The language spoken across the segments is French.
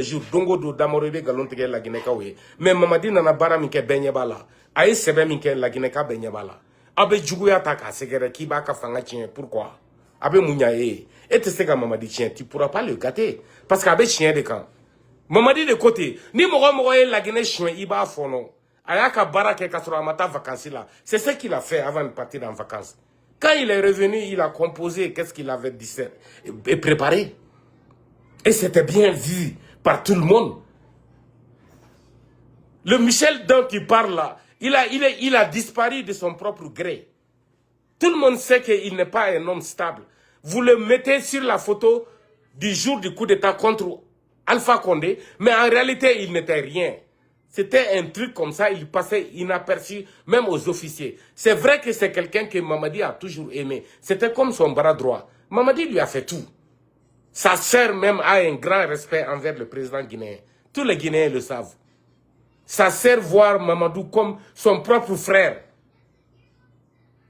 jour dongo do damoro be galon tege la Guinée kawe mais Mamadi nana bara min ke benye bala ay sebe min ke la Guinée ka benye bala abe juguya ta ka segere ki ba ka fanga chien pourquoi abe munya et te sega Mamadi chien tu pourras pas le gâter parce qu'abe chien de camp Mamadi de côté ni mogo la Guinée chien iba fono aya ka bara ke ka sura mata vacances là c'est ce qu'il a fait avant de partir en vacances quand il est revenu il a composé qu'est-ce qu'il avait dit et préparé et c'était bien vu par tout le monde. Le Michel dont tu parles là, il a disparu de son propre gré. Tout le monde sait qu'il n'est pas un homme stable. Vous le mettez sur la photo du jour du coup d'État contre Alpha Condé, mais en réalité, il n'était rien. C'était un truc comme ça, il passait inaperçu même aux officiers. C'est vrai que c'est quelqu'un que Mamadi a toujours aimé. C'était comme son bras droit. Mamadi lui a fait tout. Sa sœur même a un grand respect envers le président guinéen. Tous les Guinéens le savent. Sa sœur voit Mamadou comme son propre frère.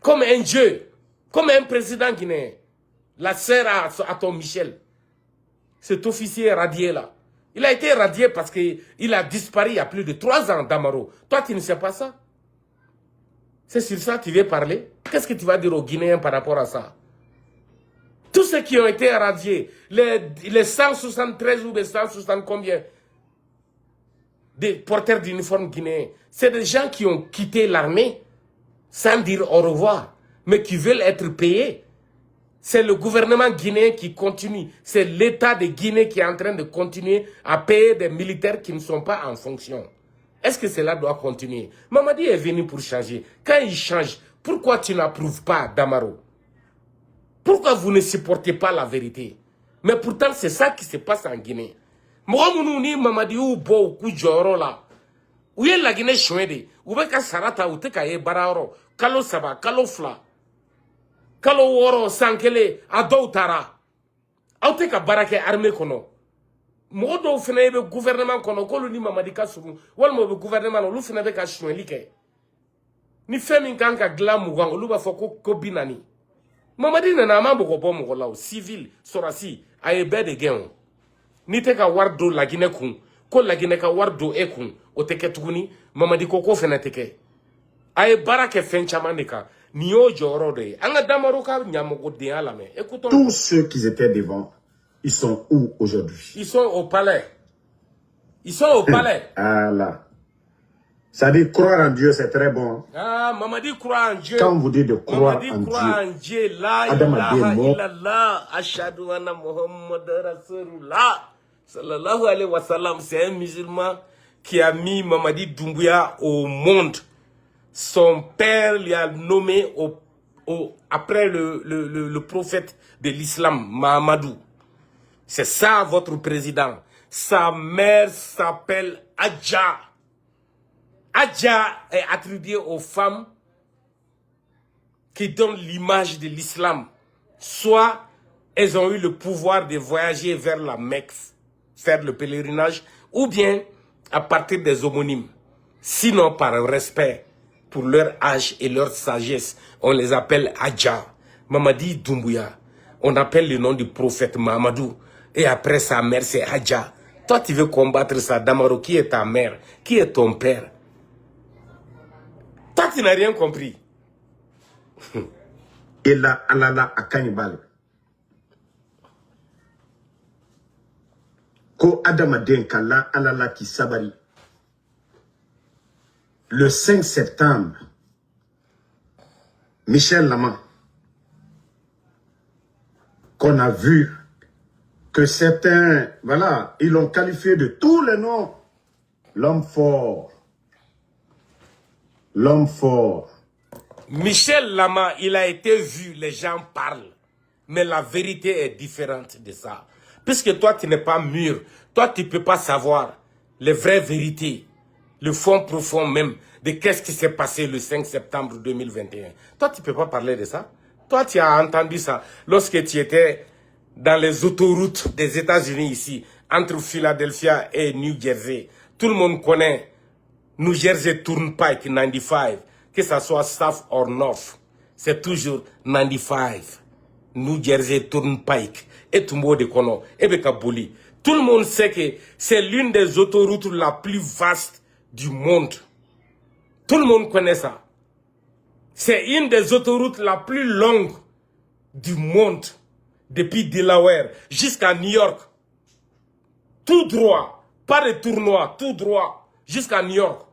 Comme un dieu. Comme un président guinéen. La sœur à ton Michel. Cet officier radié là. Il a été radié parce qu'il a disparu il y a plus de 3 ans d'Amaro. Toi, tu ne sais pas ça. C'est sur ça que tu veux parler. Qu'est-ce que tu vas dire aux Guinéens par rapport à ça? Tous ceux qui ont été radiés, les 173 ou les 160 combien des porteurs d'uniformes guinéens, c'est des gens qui ont quitté l'armée sans dire au revoir, mais qui veulent être payés. C'est le gouvernement guinéen qui continue. C'est l'État de Guinée qui est en train de continuer à payer des militaires qui ne sont pas en fonction. Est-ce que cela doit continuer? Mamadi est venu pour changer. Quand il change, pourquoi tu n'approuves pas Damaro? Pourquoi vous ne supportez pas la vérité? Mais pourtant, c'est ça qui se passe en Guinée. Moi, ni Mamadi ou Bo, ou Joro là. Où est la Guinée chouette? Où est Sarata, ou Tekaye Bararo, Kalo Saba, Kalo Fla, Kalo Woro, Sankele, Adoutara. Auteka Barake armée kono. Moi, do fene be gouvernement kono, kolo ni Mamadi Kasuru, wal mo be gouvernement, ou fene be ka chouelike. Ni femi kanka glamu wang, ou ba foko kobinani. Mamadi nana ma boko bo mo la civil sorasi aye be de gen ni te ka wardo la Guinée kun ko la Guinée ka wardo e kun o te ketuguni Mamadi koko fena teke aye barake fenchama neka ni o joro de anga Damaro ka nyamogo de ala me écoutons tous ceux qui étaient devant ils sont où aujourd'hui? Ils sont au palais. Ils sont au palais. Ah là. Ça dit croire en Dieu, c'est très bon. Ah, Mamadi croit en Dieu. Quand vous dites de croire Mamadi en croit en Dieu. La ilaha illallah. Ashhadu anna Muhammad Rasulullah. Sallallahu alayhi wa sallam. C'est un musulman qui a mis Mamadi Doumbouya au monde. Son père lui a nommé après le prophète de l'islam, Mahamadou. C'est ça votre président. Sa mère s'appelle Adja. Adja est attribué aux femmes qui donnent l'image de l'islam. Soit elles ont eu le pouvoir de voyager vers la Mecque, faire le pèlerinage, ou bien à partir des homonymes. Sinon, par respect pour leur âge et leur sagesse, on les appelle Adja. Mamadi Doumbouya, on appelle le nom du prophète Mahamadou. Et après sa mère, c'est Adja. Toi, tu veux combattre ça, Damaro, qui est ta mère? Qui est ton père? Toi, tu n'as rien compris. Et là, alala akanyibal. Ko Adamaden kala alala ki sabari. Le 5 septembre, Michel Lama, qu'on a vu que certains, voilà, ils l'ont qualifié de tous les noms. L'homme fort. L'homme fort. Michel Lama, il a été vu, les gens parlent. Mais la vérité est différente de ça. Puisque toi, tu n'es pas mûr. Toi, tu ne peux pas savoir les vraies vérités. Le fond profond même de qu'est-ce qui s'est passé le 5 septembre 2021. Toi, tu ne peux pas parler de ça. Toi, tu as entendu ça lorsque tu étais dans les autoroutes des États-Unis ici, entre Philadelphia et New Jersey. Tout le monde connaît New Jersey Turnpike 95, que ça soit South or North, c'est toujours 95. New Jersey Turnpike, et tout le monde connaît, et Bekaboli. Tout le monde sait que c'est l'une des autoroutes la plus vaste du monde. Tout le monde connaît ça. C'est une des autoroutes la plus longue du monde. Depuis Delaware jusqu'à New York. Tout droit. Pas de tournoi. Tout droit. Jusqu'à New York.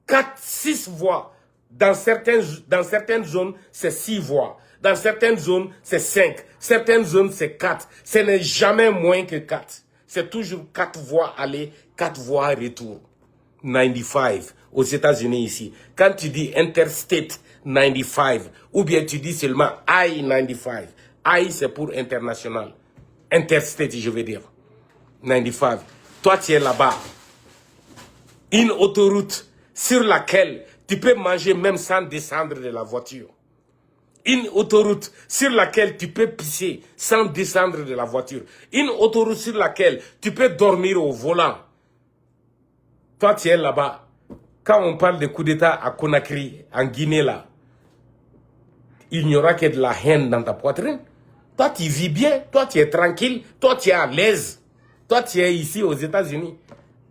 4, 6 voies. Dans certaines zones, c'est 6 voies. Dans certaines zones, c'est 5. Certaines zones, c'est 4. Ce n'est jamais moins que 4. C'est toujours 4 voies aller, 4 voies retour. 95 aux États-Unis ici. Quand tu dis Interstate 95, ou bien tu dis seulement I-95. I, c'est pour international. Interstate, je veux dire. 95. Toi, tu es là-bas. Une autoroute sur laquelle tu peux manger même sans descendre de la voiture. Une autoroute sur laquelle tu peux pisser sans descendre de la voiture. Une autoroute sur laquelle tu peux dormir au volant. Toi, tu es là-bas. Quand on parle de coup d'État à Conakry, en Guinée, là, il n'y aura que de la haine dans ta poitrine. Toi, tu vis bien. Toi, tu es tranquille. Toi, tu es à l'aise. Toi, tu es ici aux États-Unis.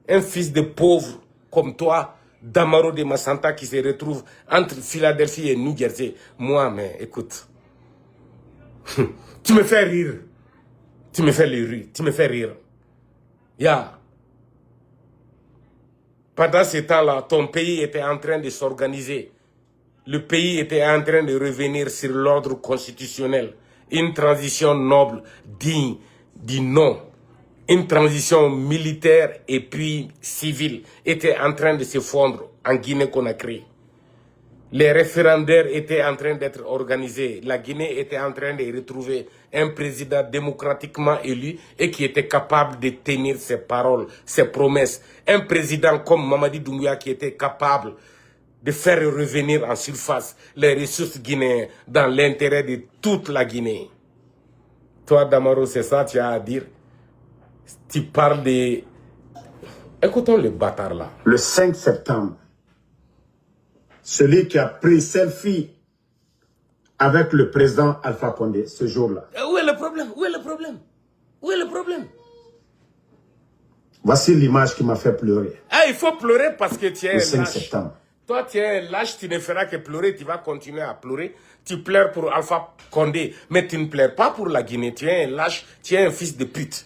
Un fils de pauvre comme toi, Damaro de Massanta, qui se retrouve entre Philadelphie et New Jersey. Moi, mais écoute, tu me fais rire. Tu me fais rire. Tu me fais rire. Pendant ce temps-là, ton pays était en train de s'organiser. Le pays était en train de revenir sur l'ordre constitutionnel. Une transition noble, digne du nom. Une transition militaire et puis civile était en train de se fondre en Guinée-Conakry. Les référendaires étaient en train d'être organisés. La Guinée était en train de retrouver un président démocratiquement élu et qui était capable de tenir ses paroles, ses promesses. Un président comme Mamadi Doumbouya qui était capable de faire revenir en surface les ressources guinéennes dans l'intérêt de toute la Guinée. Toi, Damaro, c'est ça que tu as à dire? Tu parles de... Écoutons le bâtard là. Le 5 septembre, celui qui a pris selfie avec le président Alpha Condé ce jour-là. Où est le problème? Où est le problème? Où est le problème? Voici l'image qui m'a fait pleurer. Ah, il faut pleurer parce que tu es Le 5 lâche. septembre. Toi, tu es lâche, tu ne feras que pleurer, tu vas continuer à pleurer. Tu pleures pour Alpha Condé, mais tu ne pleures pas pour la Guinée. Tu es un lâche, tu es un fils de pute.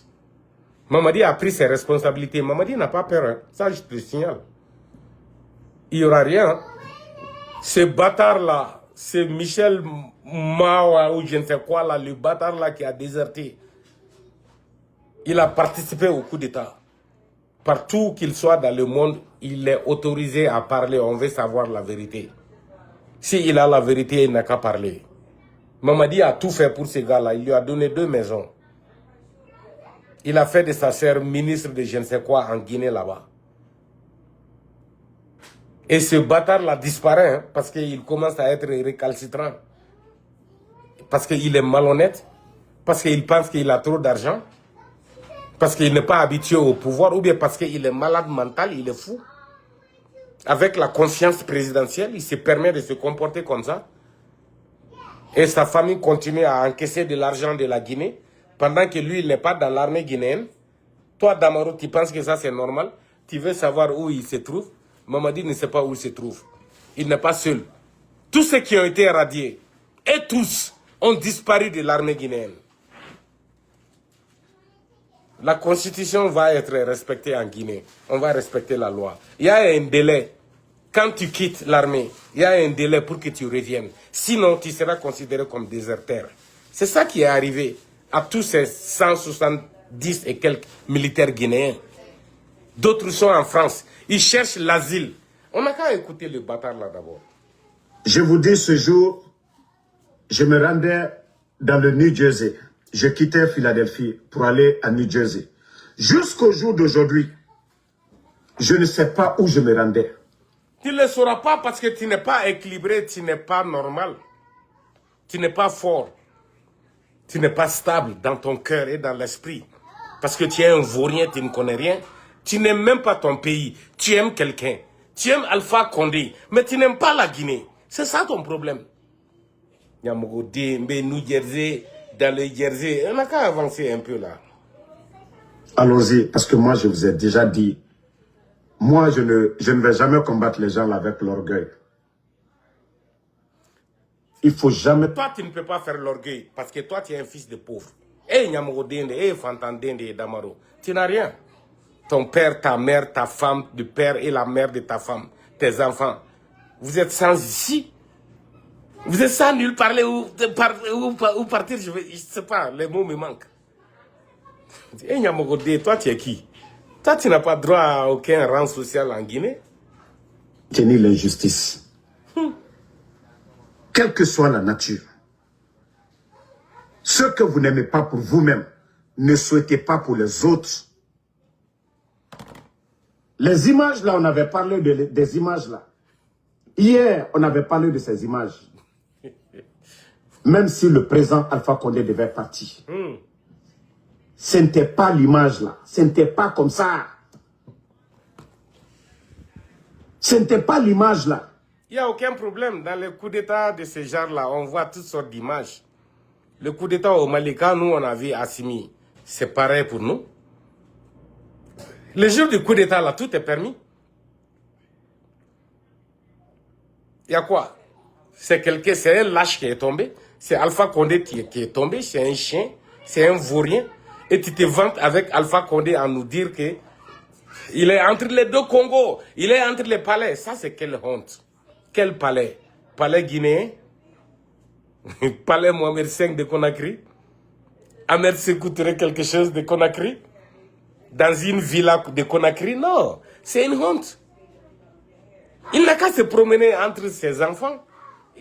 Mamadi a pris ses responsabilités. Mamadi n'a pas peur. Hein. Ça, je te signale. Il n'y aura rien. Hein. Ce bâtard-là, c'est Michel Mawa ou je ne sais quoi, là, le bâtard-là qui a déserté. Il a participé au coup d'État. Partout qu'il soit dans le monde, il est autorisé à parler. On veut savoir la vérité. S'il a la vérité, il n'a qu'à parler. Mamadi a tout fait pour ces gars-là. Il lui a donné 2 maisons. Il a fait de sa sœur ministre de je ne sais quoi en Guinée là-bas. Et ce bâtard-là disparaît hein, parce qu'il commence à être récalcitrant. Parce qu'il est malhonnête. Parce qu'il pense qu'il a trop d'argent. Parce qu'il n'est pas habitué au pouvoir. Ou bien parce qu'il est malade mental, il est fou. Avec la confiance présidentielle, il se permet de se comporter comme ça. Et sa famille continue à encaisser de l'argent de la Guinée. Pendant que lui, il n'est pas dans l'armée guinéenne. Toi, Damaro, tu penses que ça c'est normal? Tu veux savoir où il se trouve? Mamadi ne sait pas où il se trouve. Il n'est pas seul. Tous ceux qui ont été radiés, et tous, ont disparu de l'armée guinéenne. La constitution va être respectée en Guinée. On va respecter la loi. Il y a un délai. Quand tu quittes l'armée, il y a un délai pour que tu reviennes. Sinon, tu seras considéré comme déserteur. C'est ça qui est arrivé à tous ces 170 et quelques militaires guinéens. D'autres sont en France. Ils cherchent l'asile. On n'a qu'à écouter le bâtard là d'abord. Je vous dis ce jour, je me rendais dans le New Jersey. Je quittais Philadelphie pour aller à New Jersey. Jusqu'au jour d'aujourd'hui, je ne sais pas où je me rendais. Tu ne le sauras pas parce que tu n'es pas équilibré, tu n'es pas normal. Tu n'es pas fort. Tu n'es pas stable dans ton cœur et dans l'esprit. Parce que tu es un vaurien, tu ne connais rien. Tu n'aimes même pas ton pays. Tu aimes quelqu'un. Tu aimes Alpha Condé, mais tu n'aimes pas la Guinée. C'est ça ton problème. Yamogo Dembe, New Jersey, dans le Jersey. On n'a qu'à avancer un peu là. Allons-y, parce que moi, je vous ai déjà dit, moi, je ne vais jamais combattre les gens là avec l'orgueil. Il faut jamais... Toi, tu ne peux pas faire l'orgueil parce que toi, tu es un fils de pauvre. Eh, Nyamogodende, eh, Fantandende et Damaro. Tu n'as rien. Ton père, ta mère, ta femme, le père et la mère de ta femme, tes enfants. Vous êtes sans ici. Vous êtes sans nulle part où partir, je ne sais pas, les mots me manquent. Eh, Nyamogodende, toi, tu es qui? Toi, tu n'as pas droit à aucun rang social en Guinée. Tenir l'injustice. Quelle que soit la nature. Ce que vous n'aimez pas pour vous-même, ne souhaitez pas pour les autres. Les images là, on avait parlé des images là. Hier, on avait parlé de ces images. Même si le président Alpha Condé devait partir. Ce n'était pas l'image là. Ce n'était pas comme ça. Ce n'était pas l'image là. Il n'y a aucun problème. Dans les coups d'État de ce genre-là, on voit toutes sortes d'images. Le coup d'État au Mali, quand nous, on avait Assimi, c'est pareil pour nous. Le jour du coup d'État, là, tout est permis. Il y a quoi? C'est un lâche qui est tombé. C'est Alpha Condé qui est tombé. C'est un chien. C'est un vaurien. Et tu te vantes avec Alpha Condé à nous dire que il est entre les deux Congos. Il est entre les palais. Ça, c'est quelle honte. Quel palais? Palais guinéen? Palais Mohamed V de Conakry? Ahmed s'écouterait quelque chose de Conakry? Dans une villa de Conakry? Non, c'est une honte. Il n'a qu'à se promener entre ses enfants,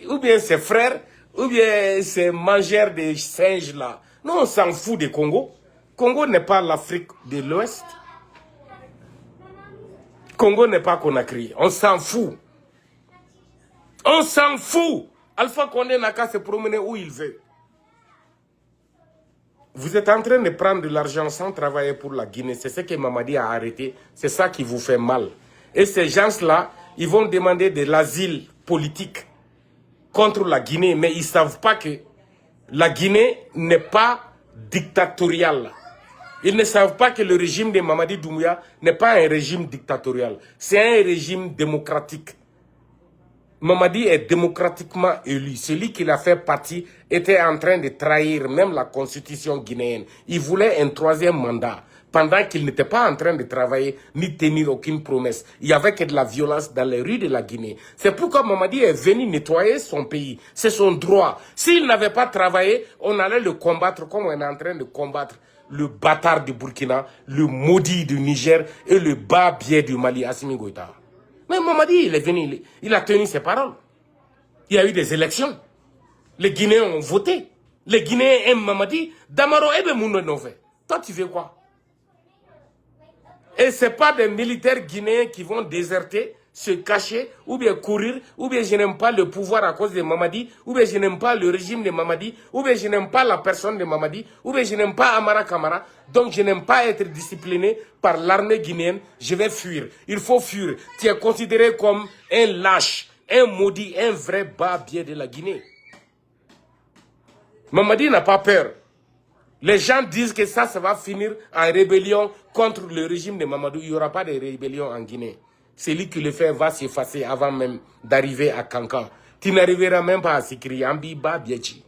ou bien ses frères, ou bien ses mangeurs de singes là. Non, on s'en fout des Congo. Congo n'est pas l'Afrique de l'Ouest. Congo n'est pas Conakry. On s'en fout. On s'en fout. Alpha Condé n'a qu'à se promener où il veut. Vous êtes en train de prendre de l'argent sans travailler pour la Guinée. C'est ce que Mamadi a arrêté. C'est ça qui vous fait mal. Et ces gens-là, ils vont demander de l'asile politique contre la Guinée. Mais ils ne savent pas que la Guinée n'est pas dictatoriale. Ils ne savent pas que le régime de Mamadi Doumbouya n'est pas un régime dictatorial. C'est un régime démocratique. Mamadi est démocratiquement élu. Celui qui l'a fait partie était en train de trahir même la constitution guinéenne. Il voulait un troisième mandat pendant qu'il n'était pas en train de travailler ni tenir aucune promesse. Il n'y avait que de la violence dans les rues de la Guinée. C'est pourquoi Mamadi est venu nettoyer son pays. C'est son droit. S'il n'avait pas travaillé, on allait le combattre comme on est en train de combattre le bâtard du Burkina, le maudit du Niger et le bas-biais du Mali, Assimi Goïta. Mais Mamadi, il est venu, il a tenu ses paroles. Il y a eu des élections. Les Guinéens ont voté. Les Guinéens aiment Mamadi. Damaro Ebe Mounonové. Toi, tu veux quoi? Et ce n'est pas des militaires guinéens qui vont déserter, se cacher, ou bien courir, ou bien je n'aime pas le pouvoir à cause de Mamadi, ou bien je n'aime pas le régime de Mamadi, ou bien je n'aime pas la personne de Mamadi, ou bien je n'aime pas Amara Kamara, donc je n'aime pas être discipliné par l'armée guinéenne, je vais fuir. Il faut fuir. Tu es considéré comme un lâche, un maudit, un vrai bas-biais de la Guinée. Mamadi n'a pas peur. Les gens disent que ça va finir en rébellion contre le régime de Mamadou. Il n'y aura pas de rébellion en Guinée. Celui qui le fait va s'effacer avant même d'arriver à Kankan. Tu n'arriveras même pas à Sikri, Ambiba, Biachi.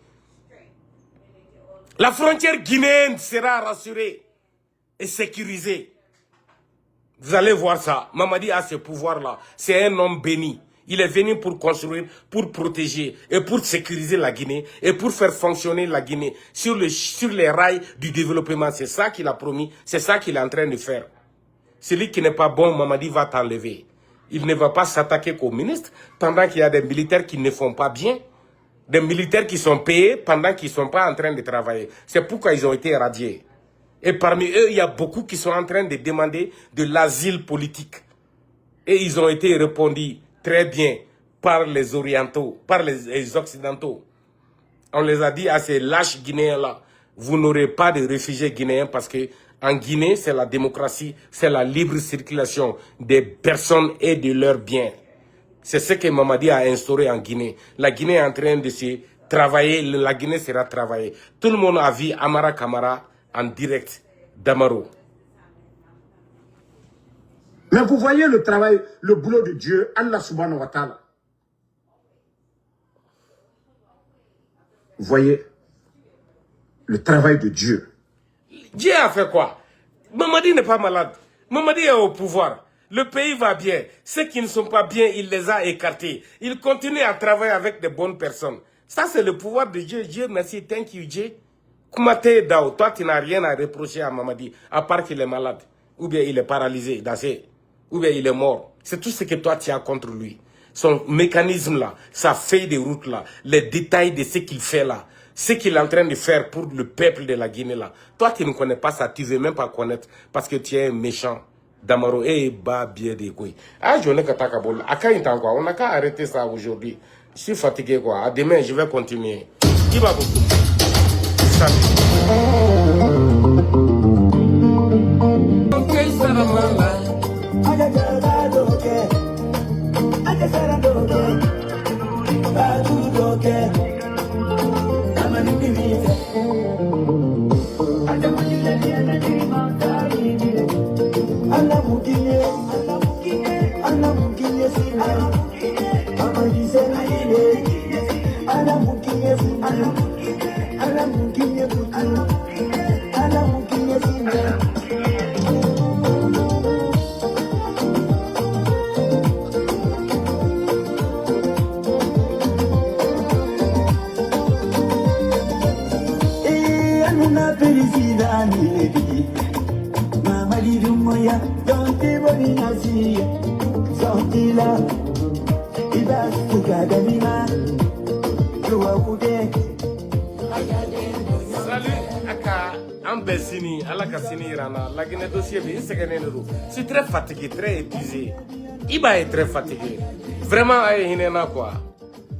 La frontière guinéenne sera rassurée et sécurisée. Vous allez voir ça. Mamadi a ce pouvoir-là. C'est un homme béni. Il est venu pour construire, pour protéger et pour sécuriser la Guinée et pour faire fonctionner la Guinée sur les rails du développement. C'est ça qu'il a promis, c'est ça qu'il est en train de faire. Celui qui n'est pas bon, Mamadi va t'enlever. Il ne va pas s'attaquer qu'aux ministres pendant qu'il y a des militaires qui ne font pas bien. Des militaires qui sont payés pendant qu'ils ne sont pas en train de travailler. C'est pourquoi ils ont été radiés. Et parmi eux, il y a beaucoup qui sont en train de demander de l'asile politique. Et ils ont été répondus très bien par les orientaux, par les occidentaux. On les a dit à ces lâches guinéens-là, vous n'aurez pas de réfugiés guinéens parce que en Guinée, c'est la démocratie, c'est la libre circulation des personnes et de leurs biens. C'est ce que Mamadi a instauré en Guinée. La Guinée est en train de se travailler, la Guinée sera travaillée. Tout le monde a vu Amara Kamara en direct d'Amaro. Mais vous voyez le travail, le boulot de Dieu, Allah subhanahu wa ta'ala. Vous voyez le travail de Dieu. Dieu a fait quoi? Mamadi n'est pas malade. Mamadi est au pouvoir. Le pays va bien. Ceux qui ne sont pas bien, il les a écartés. Il continue à travailler avec de bonnes personnes. Ça, c'est le pouvoir de Dieu. Dieu, merci, thank you, Dieu. Kumate Dao, toi, tu n'as rien à reprocher à Mamadi, à part qu'il est malade. Ou bien il est paralysé, ou bien il est mort. C'est tout ce que toi, tu as contre lui. Son mécanisme là, sa feuille de route là, les détails de ce qu'il fait là, ce qu'il est en train de faire pour le peuple de la Guinée là. Toi, tu ne connais pas ça, tu ne veux même pas connaître parce que tu es un méchant. Damaro, ba bien de quoi. Ah, je n'ai qu'à t'accaboler. À quand quoi? On n'a qu'à arrêter ça aujourd'hui. Je suis fatigué quoi. À demain, je vais continuer. Qui va beaucoup? Je suis très fatigué, très épuisé. Iba est très fatigué. Vraiment, quoi.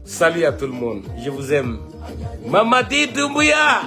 Salut à tout le monde. Je vous aime. Mamadi Doumbouya.